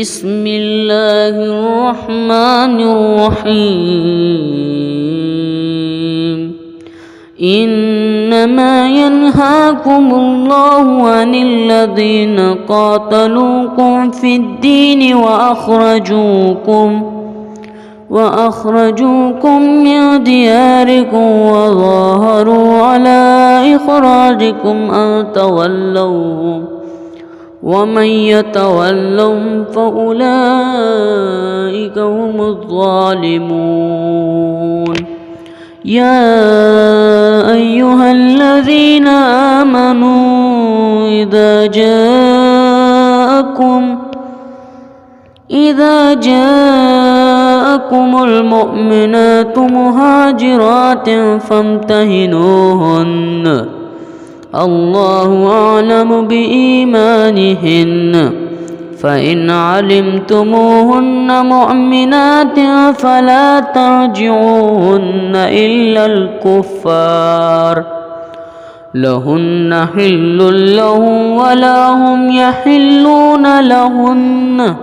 بسم الله الرحمن الرحيم إنما ينهاكم الله عن الذين قاتلوكم في الدين وأخرجوكم من دياركم وظاهروا على إخراجكم أن تولوهم ومن يتولهم فأولئك هم الظالمون يا أيها الذين آمنوا إذا جاءكم المؤمنات مهاجرات فامتهنوهن الله أعلم بإيمانهن فإن علمتموهن مؤمنات فلا ترجعوهن إلا الكفار لهن حل لهم ولا هم يحلون لهن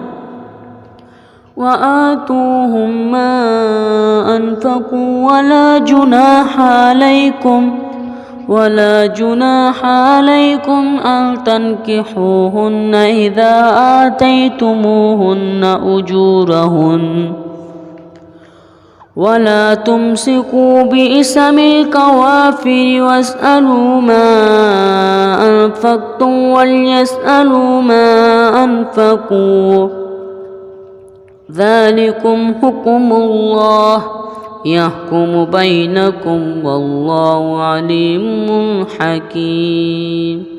وآتوهم ما أنفقوا ولا جناح عليكم أن تنكحوهن إذا آتيتموهن أجورهن ولا تمسكوا بإسم الكوافر واسألوا ما أنفقتم وليسألوا ما أنفقوا ذلكم حكم الله يحكم بينكم والله عليم حكيم.